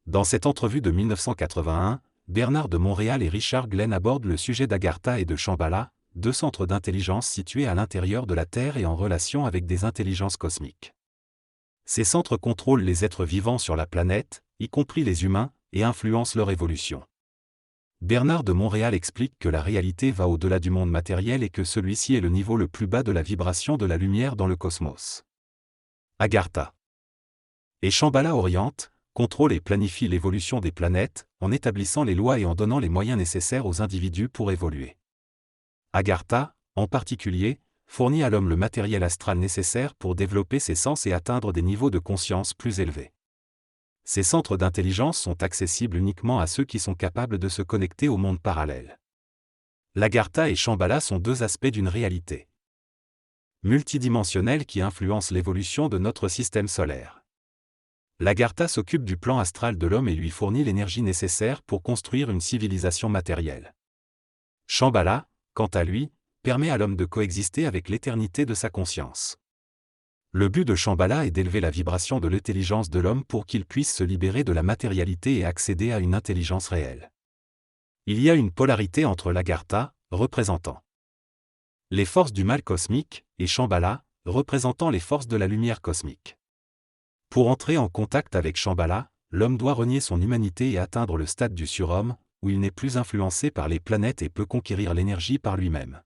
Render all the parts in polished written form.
Dans cette entrevue de 1981, Bernard de Montréal et Richard Glenn abordent le sujet d'Agartha et de Shambhala, deux centres d'intelligence situés à l'intérieur de la Terre et en relation avec des intelligences cosmiques. Ces centres contrôlent les êtres vivants sur la planète, y compris les humains, et influencent leur évolution. Bernard de Montréal explique que la réalité va au-delà du monde matériel et que celui-ci est le niveau le plus bas de la vibration de la lumière dans le cosmos. Agartha et Shambhala orientent, contrôle et planifie l'évolution des planètes, en établissant les lois et en donnant les moyens nécessaires aux individus pour évoluer. Agartha, en particulier, fournit à l'homme le matériel astral nécessaire pour développer ses sens et atteindre des niveaux de conscience plus élevés. Ces centres d'intelligence sont accessibles uniquement à ceux qui sont capables de se connecter au monde parallèle. L'Agartha et Shambhala sont deux aspects d'une réalité multidimensionnelle qui influence l'évolution de notre système solaire. L'Agartha s'occupe du plan astral de l'homme et lui fournit l'énergie nécessaire pour construire une civilisation matérielle. Shambhala, quant à lui, permet à l'homme de coexister avec l'éternité de sa conscience. Le but de Shambhala est d'élever la vibration de l'intelligence de l'homme pour qu'il puisse se libérer de la matérialité et accéder à une intelligence réelle. Il y a une polarité entre l'Agartha, représentant les forces du mal cosmique, et Shambhala, représentant les forces de la lumière cosmique. Pour entrer en contact avec Shambhala, l'homme doit renier son humanité et atteindre le stade du surhomme, où il n'est plus influencé par les planètes et peut conquérir l'énergie par lui-même.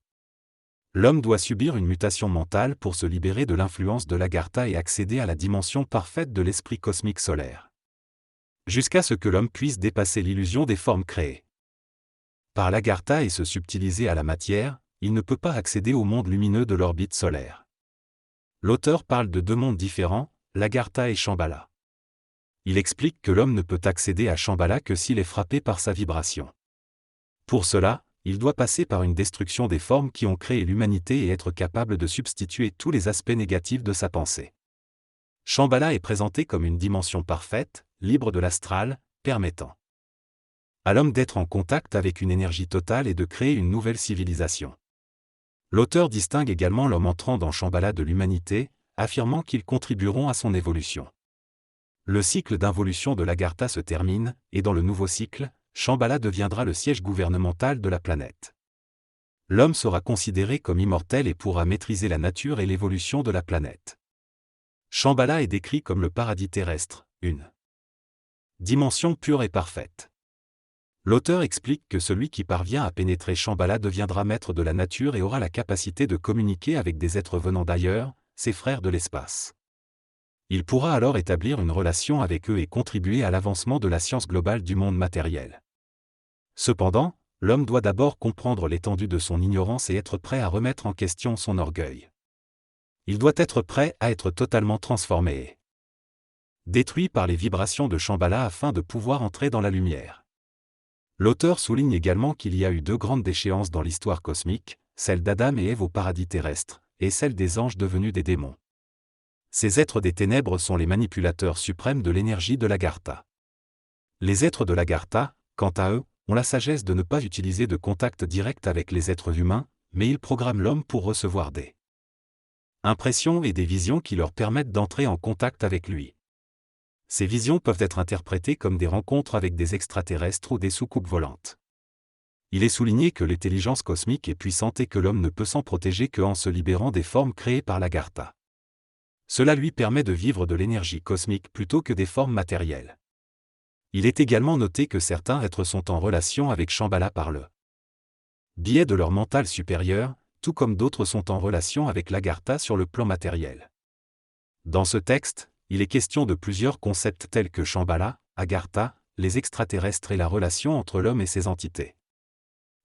L'homme doit subir une mutation mentale pour se libérer de l'influence de l'Agartha et accéder à la dimension parfaite de l'esprit cosmique solaire. Jusqu'à ce que l'homme puisse dépasser l'illusion des formes créées par l'Agartha et se subtiliser à la matière, il ne peut pas accéder au monde lumineux de l'orbite solaire. L'auteur parle de deux mondes différents, l'Agartha et Shambhala. Il explique que l'homme ne peut accéder à Shambhala que s'il est frappé par sa vibration. Pour cela, il doit passer par une destruction des formes qui ont créé l'humanité et être capable de substituer tous les aspects négatifs de sa pensée. Shambhala est présenté comme une dimension parfaite, libre de l'astral, permettant à l'homme d'être en contact avec une énergie totale et de créer une nouvelle civilisation. L'auteur distingue également l'homme entrant dans Shambhala de l'humanité, affirmant qu'ils contribueront à son évolution. Le cycle d'involution de l'Agartha se termine, et dans le nouveau cycle, Shambhala deviendra le siège gouvernemental de la planète. L'homme sera considéré comme immortel et pourra maîtriser la nature et l'évolution de la planète. Shambhala est décrit comme le paradis terrestre, une dimension pure et parfaite. L'auteur explique que celui qui parvient à pénétrer Shambhala deviendra maître de la nature et aura la capacité de communiquer avec des êtres venant d'ailleurs, ses frères de l'espace. Il pourra alors établir une relation avec eux et contribuer à l'avancement de la science globale du monde matériel. Cependant, l'homme doit d'abord comprendre l'étendue de son ignorance et être prêt à remettre en question son orgueil. Il doit être prêt à être totalement transformé et détruit par les vibrations de Shambhala afin de pouvoir entrer dans la lumière. L'auteur souligne également qu'il y a eu deux grandes déchéances dans l'histoire cosmique, celle d'Adam et Ève au paradis terrestre, et celle des anges devenus des démons. Ces êtres des ténèbres sont les manipulateurs suprêmes de l'énergie de l'Agartha. Les êtres de l'Agartha, quant à eux, ont la sagesse de ne pas utiliser de contact direct avec les êtres humains, mais ils programment l'homme pour recevoir des impressions et des visions qui leur permettent d'entrer en contact avec lui. Ces visions peuvent être interprétées comme des rencontres avec des extraterrestres ou des soucoupes volantes. Il est souligné que l'intelligence cosmique est puissante et que l'homme ne peut s'en protéger qu'en se libérant des formes créées par l'Agartha. Cela lui permet de vivre de l'énergie cosmique plutôt que des formes matérielles. Il est également noté que certains êtres sont en relation avec Shambhala par le biais de leur mental supérieur, tout comme d'autres sont en relation avec l'Agartha sur le plan matériel. Dans ce texte, il est question de plusieurs concepts tels que Shambhala, Agartha, les extraterrestres et la relation entre l'homme et ses entités.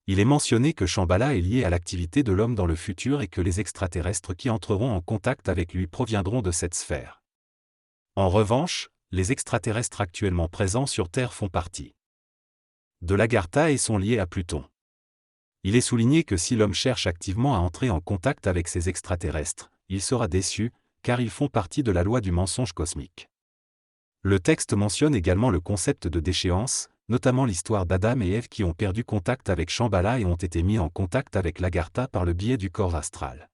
Il est mentionné que Shambhala est lié à l'activité de l'homme dans le futur et que les extraterrestres qui entreront en contact avec lui proviendront de cette sphère. En revanche, les extraterrestres actuellement présents sur Terre font partie de l'Agartha et sont liés à Pluton. Il est souligné que si l'homme cherche activement à entrer en contact avec ces extraterrestres, il sera déçu, car ils font partie de la loi du mensonge cosmique. Le texte mentionne également le concept de déchéance, notamment l'histoire d'Adam et Ève qui ont perdu contact avec Shambhala et ont été mis en contact avec l'Agartha par le biais du corps astral.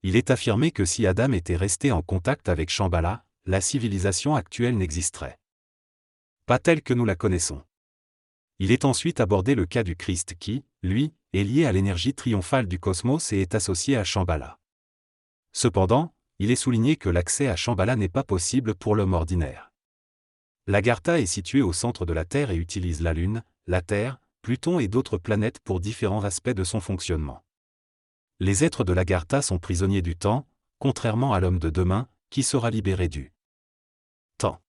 Il est affirmé que si Adam était resté en contact avec Shambhala, la civilisation actuelle n'existerait pas telle que nous la connaissons. Il est ensuite abordé le cas du Christ qui, lui, est lié à l'énergie triomphale du cosmos et est associé à Shambhala. Cependant, il est souligné que l'accès à Shambhala n'est pas possible pour l'homme ordinaire. L'Agartha est située au centre de la Terre et utilise la Lune, la Terre, Pluton et d'autres planètes pour différents aspects de son fonctionnement. Les êtres de l'Agartha sont prisonniers du temps, contrairement à l'homme de demain, qui sera libéré du temps.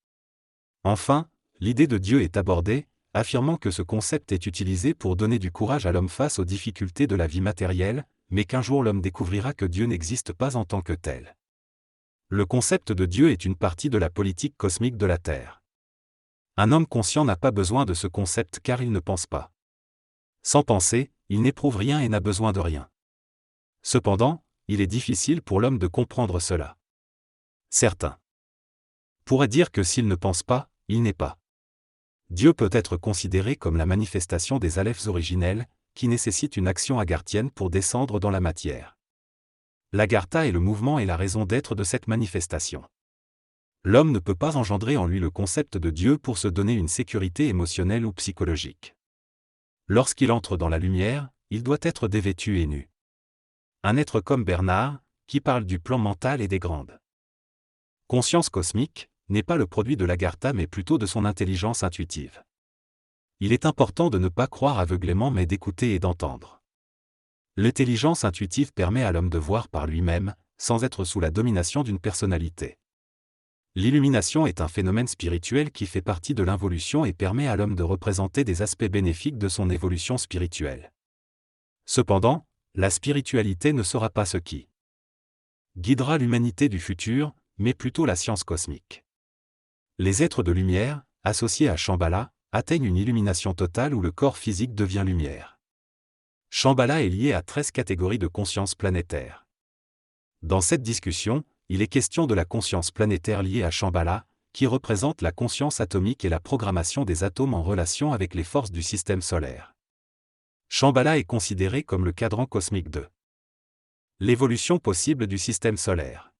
Enfin, l'idée de Dieu est abordée, affirmant que ce concept est utilisé pour donner du courage à l'homme face aux difficultés de la vie matérielle, mais qu'un jour l'homme découvrira que Dieu n'existe pas en tant que tel. Le concept de Dieu est une partie de la politique cosmique de la Terre. Un homme conscient n'a pas besoin de ce concept car il ne pense pas. Sans penser, il n'éprouve rien et n'a besoin de rien. Cependant, il est difficile pour l'homme de comprendre cela. Certains pourraient dire que s'il ne pense pas, il n'est pas. Dieu peut être considéré comme la manifestation des Alephs originels, qui nécessitent une action agarthienne pour descendre dans la matière. L'Agartha est le mouvement et la raison d'être de cette manifestation. L'homme ne peut pas engendrer en lui le concept de Dieu pour se donner une sécurité émotionnelle ou psychologique. Lorsqu'il entre dans la lumière, il doit être dévêtu et nu. Un être comme Bernard, qui parle du plan mental et des grandes consciences cosmiques, n'est pas le produit de l'Agartha mais plutôt de son intelligence intuitive. Il est important de ne pas croire aveuglément mais d'écouter et d'entendre. L'intelligence intuitive permet à l'homme de voir par lui-même, sans être sous la domination d'une personnalité. L'illumination est un phénomène spirituel qui fait partie de l'involution et permet à l'homme de représenter des aspects bénéfiques de son évolution spirituelle. Cependant, la spiritualité ne sera pas ce qui guidera l'humanité du futur, mais plutôt la science cosmique. Les êtres de lumière, associés à Shambhala, atteignent une illumination totale où le corps physique devient lumière. Shambhala est lié à 13 catégories de conscience planétaire. Dans cette discussion, il est question de la conscience planétaire liée à Shambhala, qui représente la conscience atomique et la programmation des atomes en relation avec les forces du système solaire. Shambhala est considéré comme le cadran cosmique de l'évolution possible du système solaire.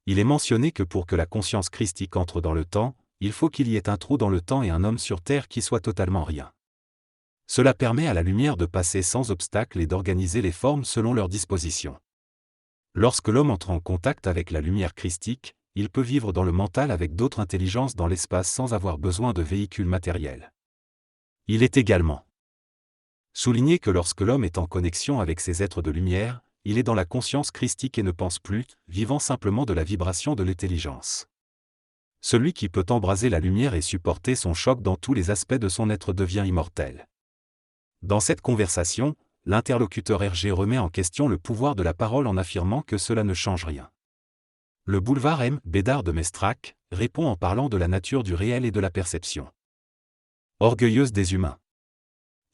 Il est mentionné que pour que la conscience christique entre dans le temps, il faut qu'il y ait un trou dans le temps et un homme sur Terre qui soit totalement rien. Cela permet à la lumière de passer sans obstacle et d'organiser les formes selon leur disposition. Lorsque l'homme entre en contact avec la lumière christique, il peut vivre dans le mental avec d'autres intelligences dans l'espace sans avoir besoin de véhicules matériels. Il est également souligné que lorsque l'homme est en connexion avec ces êtres de lumière, il est dans la conscience christique et ne pense plus, vivant simplement de la vibration de l'intelligence. Celui qui peut embraser la lumière et supporter son choc dans tous les aspects de son être devient immortel. Dans cette conversation, l'interlocuteur Hergé remet en question le pouvoir de la parole en affirmant que cela ne change rien. Le boulevard M. Bédard de Mestраc répond en parlant de la nature du réel et de la perception orgueilleuse des humains.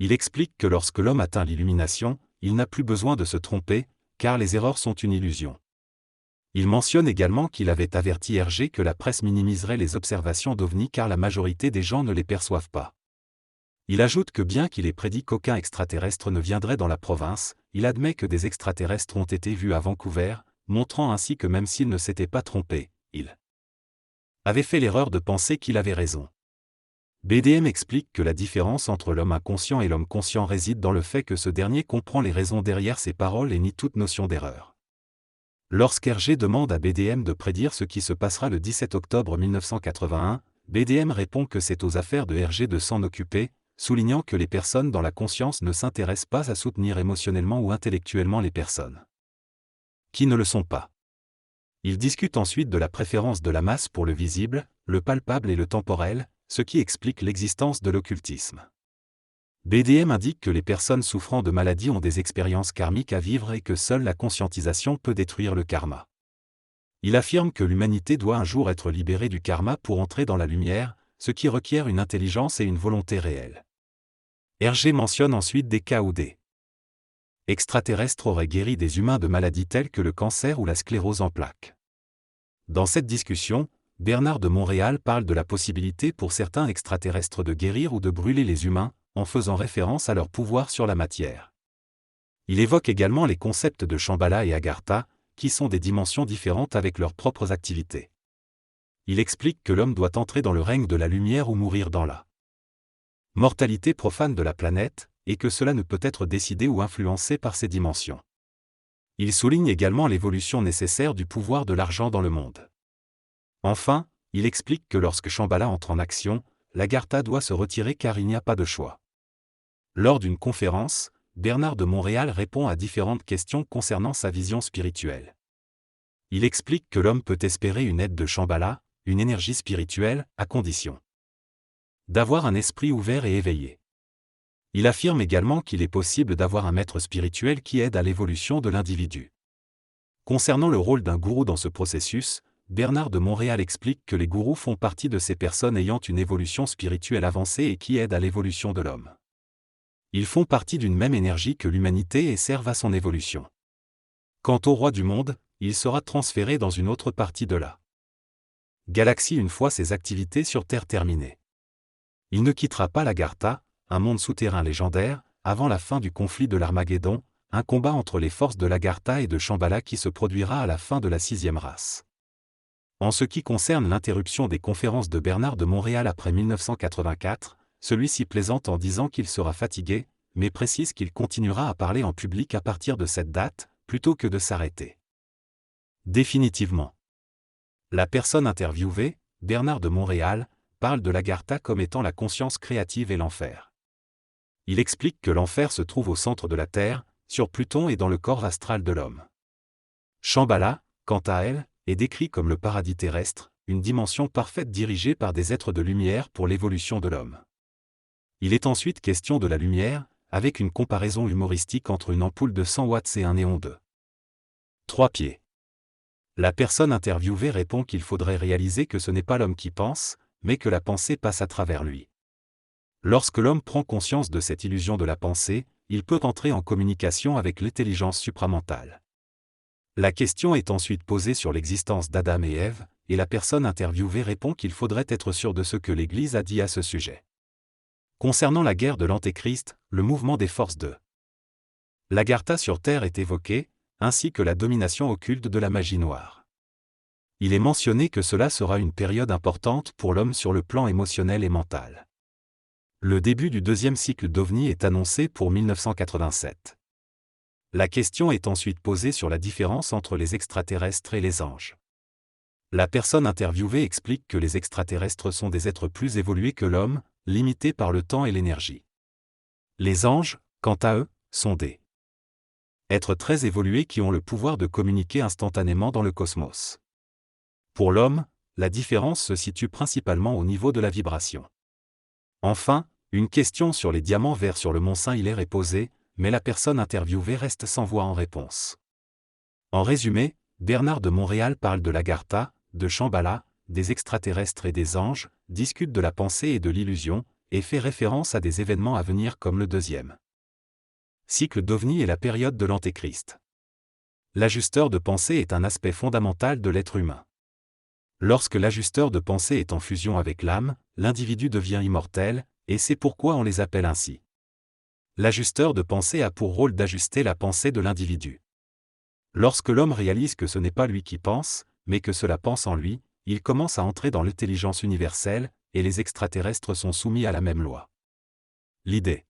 Il explique que lorsque l'homme atteint l'illumination, il n'a plus besoin de se tromper, car les erreurs sont une illusion. Il mentionne également qu'il avait averti Hergé que la presse minimiserait les observations d'OVNI car la majorité des gens ne les perçoivent pas. Il ajoute que bien qu'il ait prédit qu'aucun extraterrestre ne viendrait dans la province, il admet que des extraterrestres ont été vus à Vancouver, montrant ainsi que même s'il ne s'était pas trompé, il avait fait l'erreur de penser qu'il avait raison. BDM explique que la différence entre l'homme inconscient et l'homme conscient réside dans le fait que ce dernier comprend les raisons derrière ses paroles et nie toute notion d'erreur. Lorsqu'Hergé demande à BDM de prédire ce qui se passera le 17 octobre 1981, BDM répond que c'est aux affaires de Hergé de s'en occuper, soulignant que les personnes dans la conscience ne s'intéressent pas à soutenir émotionnellement ou intellectuellement les personnes qui ne le sont pas. Il discute ensuite de la préférence de la masse pour le visible, le palpable et le temporel, ce qui explique l'existence de l'occultisme. BDM indique que les personnes souffrant de maladies ont des expériences karmiques à vivre et que seule la conscientisation peut détruire le karma. Il affirme que l'humanité doit un jour être libérée du karma pour entrer dans la lumière, ce qui requiert une intelligence et une volonté réelle. Hergé mentionne ensuite des cas où des extraterrestres auraient guéri des humains de maladies telles que le cancer ou la sclérose en plaques. Dans cette discussion, Bernard de Montréal parle de la possibilité pour certains extraterrestres de guérir ou de brûler les humains, en faisant référence à leur pouvoir sur la matière. Il évoque également les concepts de Shambhala et Agartha, qui sont des dimensions différentes avec leurs propres activités. Il explique que l'homme doit entrer dans le règne de la lumière ou mourir dans la mortalité profane de la planète, et que cela ne peut être décidé ou influencé par ces dimensions. Il souligne également l'évolution nécessaire du pouvoir de l'argent dans le monde. Enfin, il explique que lorsque Shambhala entre en action, l'Agartha doit se retirer car il n'y a pas de choix. Lors d'une conférence, Bernard de Montréal répond à différentes questions concernant sa vision spirituelle. Il explique que l'homme peut espérer une aide de Shambhala, une énergie spirituelle, à condition d'avoir un esprit ouvert et éveillé. Il affirme également qu'il est possible d'avoir un maître spirituel qui aide à l'évolution de l'individu. Concernant le rôle d'un gourou dans ce processus, Bernard de Montréal explique que les gourous font partie de ces personnes ayant une évolution spirituelle avancée et qui aident à l'évolution de l'homme. Ils font partie d'une même énergie que l'humanité et servent à son évolution. Quant au roi du monde, il sera transféré dans une autre partie de la galaxie une fois ses activités sur Terre terminées. Il ne quittera pas l'Agartha, un monde souterrain légendaire, avant la fin du conflit de l'Armageddon, un combat entre les forces de l'Agartha et de Shambhala qui se produira à la fin de la 6e race. En ce qui concerne l'interruption des conférences de Bernard de Montréal après 1984, celui-ci plaisante en disant qu'il sera fatigué, mais précise qu'il continuera à parler en public à partir de cette date, plutôt que de s'arrêter définitivement. La personne interviewée, Bernard de Montréal, parle de l'Agartha comme étant la conscience créative et l'enfer. Il explique que l'enfer se trouve au centre de la Terre, sur Pluton et dans le corps astral de l'homme. Shambhala, quant à elle, est décrit comme le paradis terrestre, une dimension parfaite dirigée par des êtres de lumière pour l'évolution de l'homme. Il est ensuite question de la lumière, avec une comparaison humoristique entre une ampoule de 100 watts et un néon de 3 pieds. La personne interviewée répond qu'il faudrait réaliser que ce n'est pas l'homme qui pense, mais que la pensée passe à travers lui. Lorsque l'homme prend conscience de cette illusion de la pensée, il peut entrer en communication avec l'intelligence supramentale. La question est ensuite posée sur l'existence d'Adam et Ève, et la personne interviewée répond qu'il faudrait être sûr de ce que l'Église a dit à ce sujet. Concernant la guerre de l'Antéchrist, le mouvement des forces de l'Agartha sur Terre est évoqué, ainsi que la domination occulte de la magie noire. Il est mentionné que cela sera une période importante pour l'homme sur le plan émotionnel et mental. Le début du 2e cycle d'OVNI est annoncé pour 1987. La question est ensuite posée sur la différence entre les extraterrestres et les anges. La personne interviewée explique que les extraterrestres sont des êtres plus évolués que l'homme, limités par le temps et l'énergie. Les anges, quant à eux, sont des êtres très évolués qui ont le pouvoir de communiquer instantanément dans le cosmos. Pour l'homme, la différence se situe principalement au niveau de la vibration. Enfin, une question sur les diamants verts sur le mont Saint-Hilaire est posée, mais la personne interviewée reste sans voix en réponse. En résumé, Bernard de Montréal parle de l'Agartha, de Shambhala, des extraterrestres et des anges, discute de la pensée et de l'illusion, et fait référence à des événements à venir comme le 2e cycle d'OVNI et la période de l'Antéchrist. L'ajusteur de pensée est un aspect fondamental de l'être humain. Lorsque l'ajusteur de pensée est en fusion avec l'âme, l'individu devient immortel, et c'est pourquoi on les appelle ainsi. L'ajusteur de pensée a pour rôle d'ajuster la pensée de l'individu. Lorsque l'homme réalise que ce n'est pas lui qui pense, mais que cela pense en lui, il commence à entrer dans l'intelligence universelle, et les extraterrestres sont soumis à la même loi. L'idée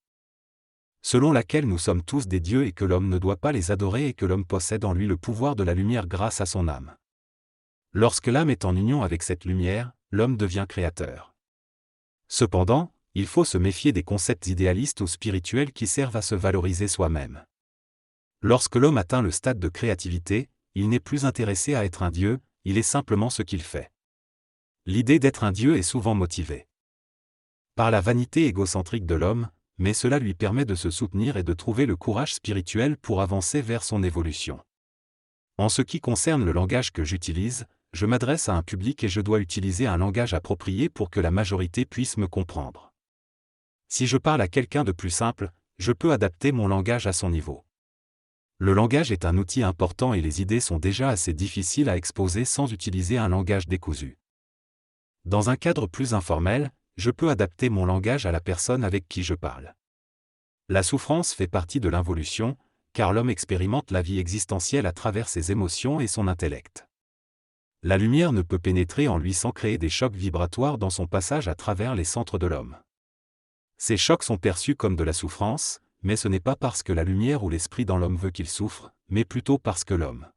selon laquelle nous sommes tous des dieux et que l'homme ne doit pas les adorer et que l'homme possède en lui le pouvoir de la lumière grâce à son âme. Lorsque l'âme est en union avec cette lumière, l'homme devient créateur. Cependant, il faut se méfier des concepts idéalistes ou spirituels qui servent à se valoriser soi-même. Lorsque l'homme atteint le stade de créativité, il n'est plus intéressé à être un dieu, il est simplement ce qu'il fait. L'idée d'être un dieu est souvent motivée par la vanité égocentrique de l'homme, mais cela lui permet de se soutenir et de trouver le courage spirituel pour avancer vers son évolution. En ce qui concerne le langage que j'utilise, je m'adresse à un public et je dois utiliser un langage approprié pour que la majorité puisse me comprendre. Si je parle à quelqu'un de plus simple, je peux adapter mon langage à son niveau. Le langage est un outil important et les idées sont déjà assez difficiles à exposer sans utiliser un langage décousu. Dans un cadre plus informel, je peux adapter mon langage à la personne avec qui je parle. La souffrance fait partie de l'involution, car l'homme expérimente la vie existentielle à travers ses émotions et son intellect. La lumière ne peut pénétrer en lui sans créer des chocs vibratoires dans son passage à travers les centres de l'homme. Ces chocs sont perçus comme de la souffrance, mais ce n'est pas parce que la lumière ou l'esprit dans l'homme veut qu'il souffre, mais plutôt parce que l'homme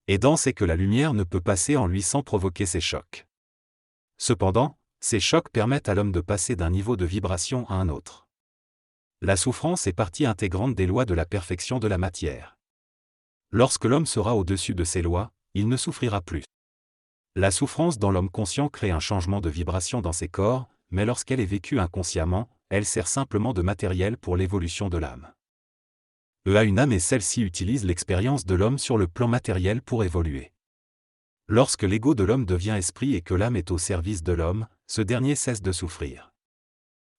est dense et que la lumière ne peut passer en lui sans provoquer ces chocs. Cependant, ces chocs permettent à l'homme de passer d'un niveau de vibration à un autre. La souffrance est partie intégrante des lois de la perfection de la matière. Lorsque l'homme sera au-dessus de ces lois, il ne souffrira plus. La souffrance dans l'homme conscient crée un changement de vibration dans ses corps, mais lorsqu'elle est vécue inconsciemment, elle sert simplement de matériel pour l'évolution de l'âme. Une âme et celle-ci utilise l'expérience de l'homme sur le plan matériel pour évoluer. Lorsque l'ego de l'homme devient esprit et que l'âme est au service de l'homme, ce dernier cesse de souffrir.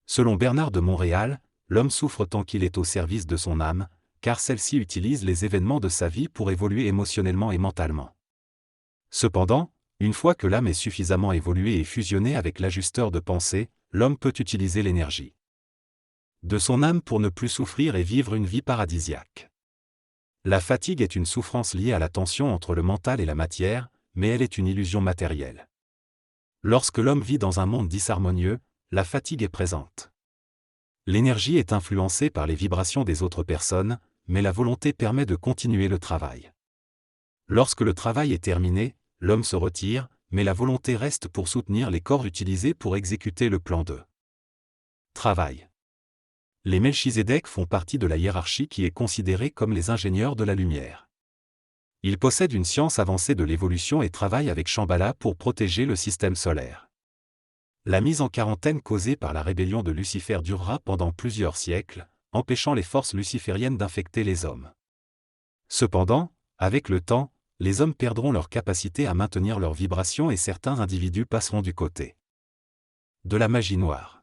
Selon Bernard de Montréal, l'homme souffre tant qu'il est au service de son âme, car celle-ci utilise les événements de sa vie pour évoluer émotionnellement et mentalement. Cependant, une fois que l'âme est suffisamment évoluée et fusionnée avec l'ajusteur de pensée, l'homme peut utiliser l'énergie de son âme pour ne plus souffrir et vivre une vie paradisiaque. La fatigue est une souffrance liée à la tension entre le mental et la matière, mais elle est une illusion matérielle. Lorsque l'homme vit dans un monde disharmonieux, la fatigue est présente. L'énergie est influencée par les vibrations des autres personnes, mais la volonté permet de continuer le travail. Lorsque le travail est terminé, l'homme se retire, mais la volonté reste pour soutenir les corps utilisés pour exécuter le plan de travail. Les Melchizedek font partie de la hiérarchie qui est considérée comme les ingénieurs de la lumière. Ils possèdent une science avancée de l'évolution et travaillent avec Shambhala pour protéger le système solaire. La mise en quarantaine causée par la rébellion de Lucifer durera pendant plusieurs siècles, empêchant les forces lucifériennes d'infecter les hommes. Cependant, avec le temps, les hommes perdront leur capacité à maintenir leur vibration et certains individus passeront du côté de la magie noire.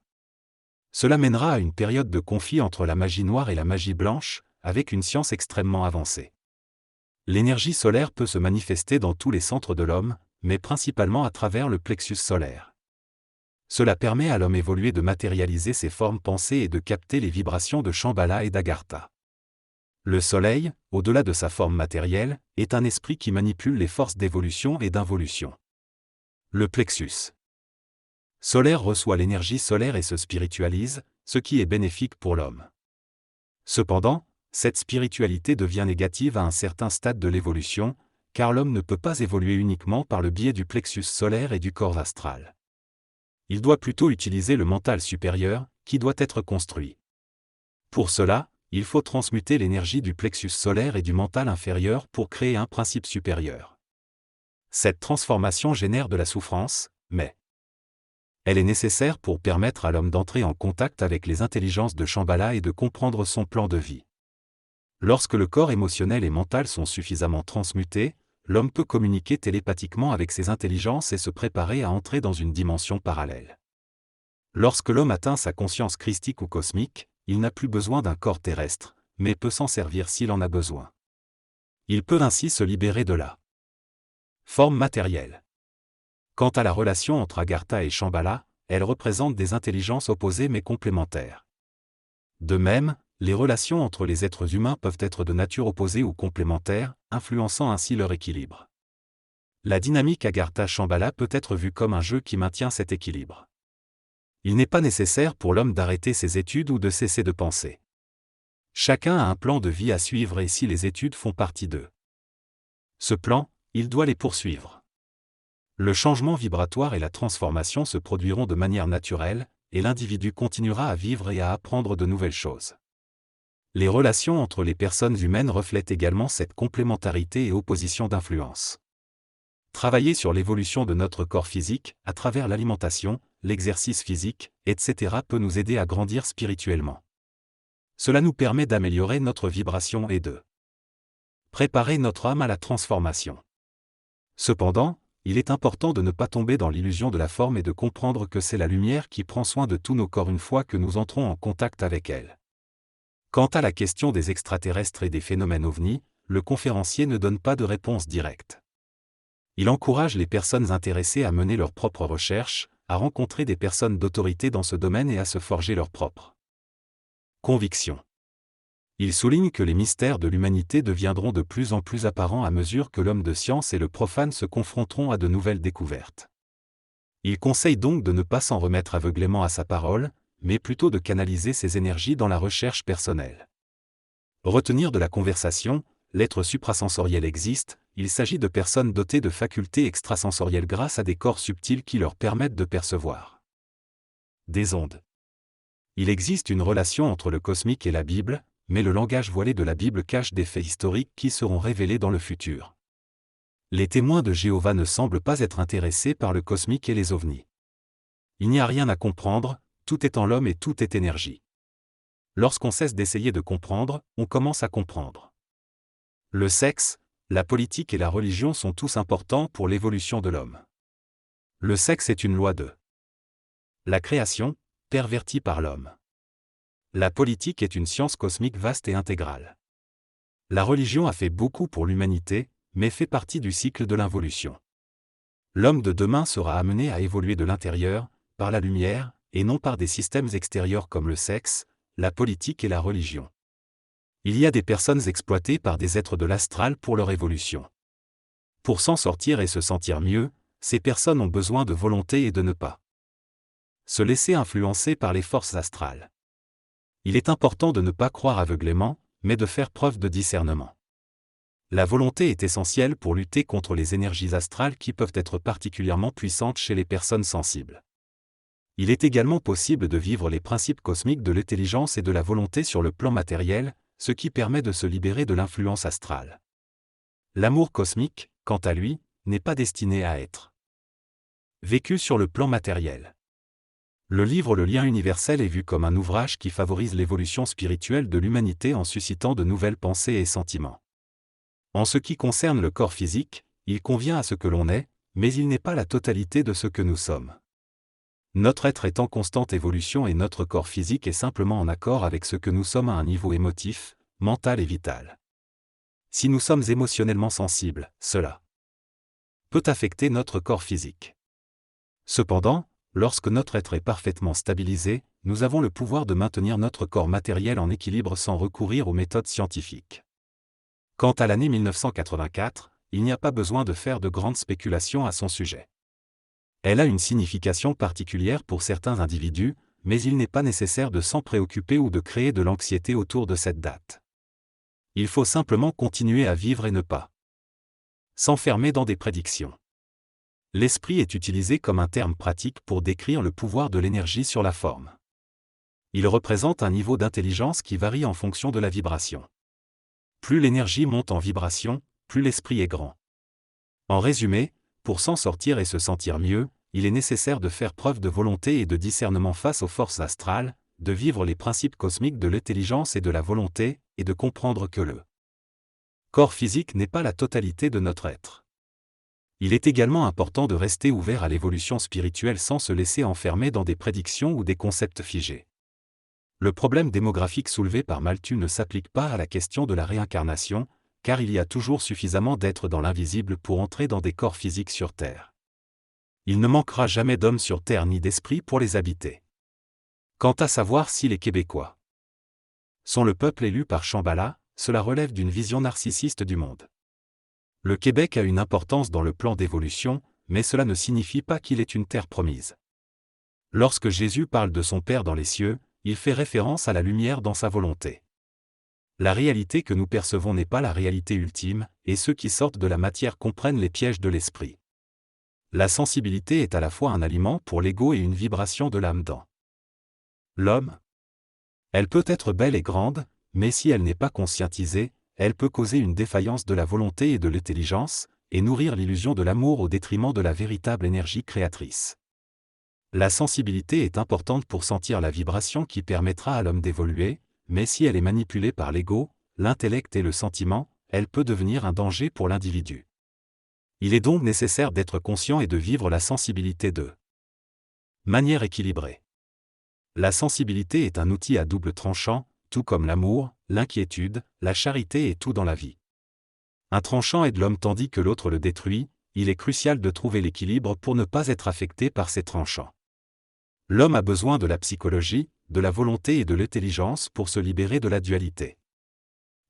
Cela mènera à une période de conflit entre la magie noire et la magie blanche, avec une science extrêmement avancée. L'énergie solaire peut se manifester dans tous les centres de l'homme, mais principalement à travers le plexus solaire. Cela permet à l'homme évolué de matérialiser ses formes pensées et de capter les vibrations de Shambhala et d'Agartha. Le soleil, au-delà de sa forme matérielle, est un esprit qui manipule les forces d'évolution et d'involution. Le plexus solaire reçoit l'énergie solaire et se spiritualise, ce qui est bénéfique pour l'homme. Cependant, cette spiritualité devient négative à un certain stade de l'évolution, car l'homme ne peut pas évoluer uniquement par le biais du plexus solaire et du corps astral. Il doit plutôt utiliser le mental supérieur, qui doit être construit. Pour cela, il faut transmuter l'énergie du plexus solaire et du mental inférieur pour créer un principe supérieur. Cette transformation génère de la souffrance, mais elle est nécessaire pour permettre à l'homme d'entrer en contact avec les intelligences de Shambhala et de comprendre son plan de vie. Lorsque le corps émotionnel et mental sont suffisamment transmutés, l'homme peut communiquer télépathiquement avec ses intelligences et se préparer à entrer dans une dimension parallèle. Lorsque l'homme atteint sa conscience christique ou cosmique, il n'a plus besoin d'un corps terrestre, mais peut s'en servir s'il en a besoin. Il peut ainsi se libérer de la forme matérielle. Quant à la relation entre Agartha et Shambhala, elle représente des intelligences opposées mais complémentaires. De même, les relations entre les êtres humains peuvent être de nature opposée ou complémentaire, influençant ainsi leur équilibre. La dynamique Agartha-Shambhala peut être vue comme un jeu qui maintient cet équilibre. Il n'est pas nécessaire pour l'homme d'arrêter ses études ou de cesser de penser. Chacun a un plan de vie à suivre et si les études font partie de ce plan, il doit les poursuivre. Le changement vibratoire et la transformation se produiront de manière naturelle, et l'individu continuera à vivre et à apprendre de nouvelles choses. Les relations entre les personnes humaines reflètent également cette complémentarité et opposition d'influence. Travailler sur l'évolution de notre corps physique, à travers l'alimentation, l'exercice physique, etc. peut nous aider à grandir spirituellement. Cela nous permet d'améliorer notre vibration et de préparer notre âme à la transformation. Cependant, il est important de ne pas tomber dans l'illusion de la forme et de comprendre que c'est la lumière qui prend soin de tous nos corps une fois que nous entrons en contact avec elle. Quant à la question des extraterrestres et des phénomènes ovnis, le conférencier ne donne pas de réponse directe. Il encourage les personnes intéressées à mener leurs propres recherches, à rencontrer des personnes d'autorité dans ce domaine et à se forger leurs propres convictions. Il souligne que les mystères de l'humanité deviendront de plus en plus apparents à mesure que l'homme de science et le profane se confronteront à de nouvelles découvertes. Il conseille donc de ne pas s'en remettre aveuglément à sa parole, mais plutôt de canaliser ses énergies dans la recherche personnelle. Retenir de la conversation, l'être suprasensoriel existe, il s'agit de personnes dotées de facultés extrasensorielles grâce à des corps subtils qui leur permettent de percevoir des ondes. Il existe une relation entre le cosmique et la Bible, mais le langage voilé de la Bible cache des faits historiques qui seront révélés dans le futur. Les témoins de Jéhovah ne semblent pas être intéressés par le cosmique et les ovnis. Il n'y a rien à comprendre, tout est en l'homme et tout est énergie. Lorsqu'on cesse d'essayer de comprendre, on commence à comprendre. Le sexe, la politique et la religion sont tous importants pour l'évolution de l'homme. Le sexe est une loi de la création, pervertie par l'homme. La politique est une science cosmique vaste et intégrale. La religion a fait beaucoup pour l'humanité, mais fait partie du cycle de l'involution. L'homme de demain sera amené à évoluer de l'intérieur, par la lumière, et non par des systèmes extérieurs comme le sexe, la politique et la religion. Il y a des personnes exploitées par des êtres de l'astral pour leur évolution. Pour s'en sortir et se sentir mieux, ces personnes ont besoin de volonté et de ne pas se laisser influencer par les forces astrales. Il est important de ne pas croire aveuglément, mais de faire preuve de discernement. La volonté est essentielle pour lutter contre les énergies astrales qui peuvent être particulièrement puissantes chez les personnes sensibles. Il est également possible de vivre les principes cosmiques de l'intelligence et de la volonté sur le plan matériel, ce qui permet de se libérer de l'influence astrale. L'amour cosmique, quant à lui, n'est pas destiné à être vécu sur le plan matériel. Le livre Le lien universel est vu comme un ouvrage qui favorise l'évolution spirituelle de l'humanité en suscitant de nouvelles pensées et sentiments. En ce qui concerne le corps physique, il convient à ce que l'on est, mais il n'est pas la totalité de ce que nous sommes. Notre être est en constante évolution et notre corps physique est simplement en accord avec ce que nous sommes à un niveau émotif, mental et vital. Si nous sommes émotionnellement sensibles, cela peut affecter notre corps physique. Cependant, lorsque notre être est parfaitement stabilisé, nous avons le pouvoir de maintenir notre corps matériel en équilibre sans recourir aux méthodes scientifiques. Quant à l'année 1984, il n'y a pas besoin de faire de grandes spéculations à son sujet. Elle a une signification particulière pour certains individus, mais il n'est pas nécessaire de s'en préoccuper ou de créer de l'anxiété autour de cette date. Il faut simplement continuer à vivre et ne pas s'enfermer dans des prédictions. L'esprit est utilisé comme un terme pratique pour décrire le pouvoir de l'énergie sur la forme. Il représente un niveau d'intelligence qui varie en fonction de la vibration. Plus l'énergie monte en vibration, plus l'esprit est grand. En résumé, pour s'en sortir et se sentir mieux, il est nécessaire de faire preuve de volonté et de discernement face aux forces astrales, de vivre les principes cosmiques de l'intelligence et de la volonté, et de comprendre que le corps physique n'est pas la totalité de notre être. Il est également important de rester ouvert à l'évolution spirituelle sans se laisser enfermer dans des prédictions ou des concepts figés. Le problème démographique soulevé par Malthus ne s'applique pas à la question de la réincarnation, car il y a toujours suffisamment d'êtres dans l'invisible pour entrer dans des corps physiques sur Terre. Il ne manquera jamais d'hommes sur Terre ni d'esprits pour les habiter. Quant à savoir si les Québécois sont le peuple élu par Shambhala, cela relève d'une vision narcissiste du monde. Le Québec a une importance dans le plan d'évolution, mais cela ne signifie pas qu'il est une terre promise. Lorsque Jésus parle de son Père dans les cieux, il fait référence à la lumière dans sa volonté. La réalité que nous percevons n'est pas la réalité ultime, et ceux qui sortent de la matière comprennent les pièges de l'esprit. La sensibilité est à la fois un aliment pour l'ego et une vibration de l'âme dans l'homme. Elle peut être belle et grande, mais si elle n'est pas conscientisée, elle peut causer une défaillance de la volonté et de l'intelligence, et nourrir l'illusion de l'amour au détriment de la véritable énergie créatrice. La sensibilité est importante pour sentir la vibration qui permettra à l'homme d'évoluer, mais si elle est manipulée par l'ego, l'intellect et le sentiment, elle peut devenir un danger pour l'individu. Il est donc nécessaire d'être conscient et de vivre la sensibilité de manière équilibrée. La sensibilité est un outil à double tranchant, tout comme l'amour, l'inquiétude, la charité et tout dans la vie. Un tranchant aide l'homme tandis que l'autre le détruit, il est crucial de trouver l'équilibre pour ne pas être affecté par ces tranchants. L'homme a besoin de la psychologie, de la volonté et de l'intelligence pour se libérer de la dualité.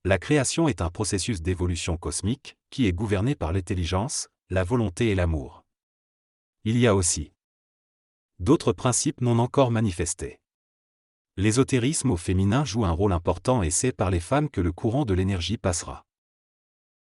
La création est un processus d'évolution cosmique, qui est gouverné par l'intelligence, la volonté et l'amour. Il y a aussi d'autres principes non encore manifestés. L'ésotérisme au féminin joue un rôle important et c'est par les femmes que le courant de l'énergie passera.